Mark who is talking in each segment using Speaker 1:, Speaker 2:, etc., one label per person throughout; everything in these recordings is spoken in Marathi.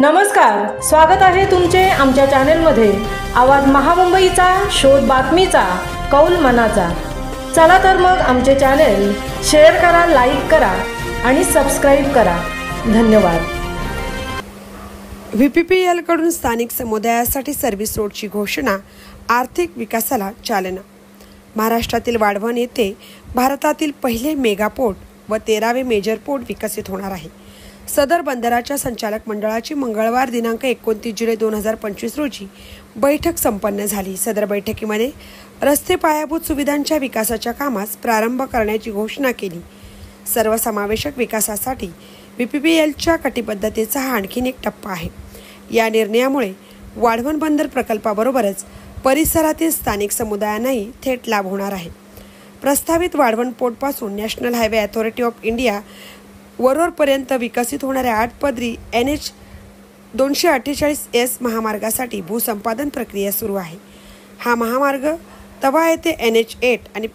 Speaker 1: नमस्कार, स्वागत आहे तुमचे आमच्या चॅनलमध्ये। आवाज महामुंबईचा, शोध बातमीचा, कौल मनाचा। चला तर मग आमचे चॅनल शेअर करा, लाईक करा आणि सबस्क्राइब करा। धन्यवाद।
Speaker 2: व्हीपीपीएल कडून स्थानिक समुदायासाठी सर्व्हिस रोडची घोषणा, आर्थिक विकासाला चालना। महाराष्ट्रातील वाढवण येथे भारतातील पहिले मेगा पोर्ट व 13वे मेजर पोर्ट विकसित होणार आहे। सदर बंदराच्या संचालक मंडळाची मंगळवार दिनांक 29 जुलै 2025 रोजी बैठक संपन्न झाली। सदर बैठकीमध्ये रस्ते पायाभूत सुविधांच्या विकासाच्या कामास प्रारंभ करण्याची घोषणा केली। सर्वसमावेशक विकासासाठी व्हीपीपीएलच्या कटिबद्धतेचा हा आणखीन एक टप्पा आहे। या निर्णयामुळे वाढवण बंदर प्रकल्पाबरोबरच परिसरातील स्थानिक समुदायांनाही थेट लाभ होणार आहे। प्रस्तावित वाढवण पोर्टपासून national highway authority of India वरोरपर्यंत विकसित होणाऱ्या 8 पदरी NH 248S महामार्गासाठी भूसंपादन प्रक्रिया सुरू आहे। हा महामार्ग तवा येथे NH 8 आणि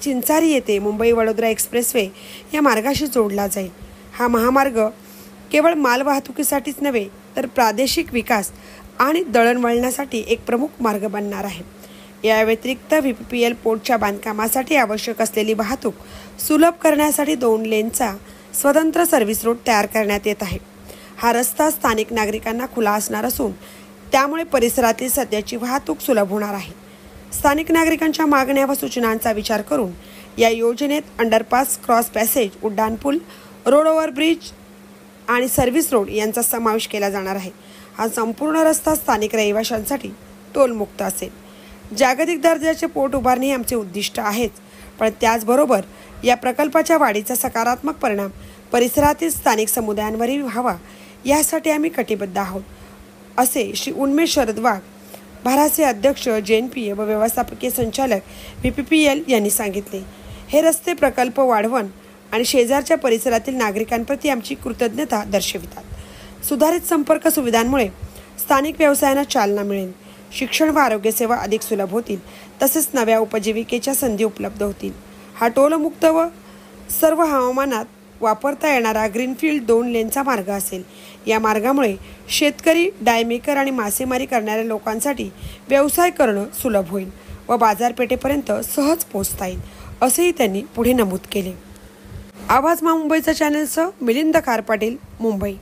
Speaker 2: चिंचारी येथे मुंबई वडोदरा एक्सप्रेसवे या मार्गाशी जोडला जाईल। हा महामार्ग केवळ मालवाहतुकीसाठीच नव्हे तर प्रादेशिक विकास आणि दळणवळणासाठी एक प्रमुख मार्ग बनणार आहे। या व्यतिरिक्त व्हीपीपीएल पोर्टच्या बांधकामासाठी आवश्यक असलेली वाहतूक सुलभ करण्यासाठी 2 लेनचा स्वतंत्र सर्व्हिस रोड तयार करण्यात येत आहे। हा रस्ता स्थानिक नागरिकांना खुला असणार असून त्यामुळे परिसरातील सध्याची वाहतूक सुलभ होणार आहे। स्थानिक नागरिकांच्या मागण्या व सूचनांचा विचार करून या योजनेत अंडरपास, क्रॉस पॅसेज, उड्डाणपूल, रोड ओव्हर ब्रिज आणि सर्व्हिस रोड यांचा समावेश केला जाणार आहे। हा संपूर्ण रस्ता स्थानिक रहिवाशांसाठी टोलमुक्त असेल। जागतिक दर्जाचे पोर्ट उभारणे हे आमचे उद्दिष्ट आहेच, पण त्याचबरोबर या प्रकल्पाच्या वाढीचा सकारात्मक परिणाम परिसरातील स्थानिक समुदायांवरही व्हावा यासाठी आम्ही कटिबद्ध आहोत, असे श्री उन्मेष शरद वाघ, भाराचे अध्यक्ष, JNPA व व्यवस्थापकीय संचालक व्हीपीपीएल यांनी सांगितले। हे रस्ते प्रकल्प वाढवण आणि शेजारच्या परिसरातील नागरिकांप्रती आमची कृतज्ञता दर्शवितात। सुधारित संपर्क सुविधांमुळे स्थानिक व्यवसायांना चालना मिळेल, शिक्षण व आरोग्य सेवा अधिक सुलभ होतील, तसेच नव्या उपजीविकेच्या संधी उपलब्ध होतील। हा टोलमुक्त व सर्व हवामानात वापरता येणारा ग्रीनफील्ड 2 लेनचा मार्ग असेल। या मार्गामुळे शेतकरी, डायमेकर आणि मासेमारी करणाऱ्या लोकांसाठी व्यवसाय करणं सुलभ होईल व बाजारपेठेपर्यंत सहज पोहोचता येईल, असेही त्यांनी पुढे नमूद केले। आवाज मुंबईचा चॅनलसह मिलिंद खार पाटील, मुंबई।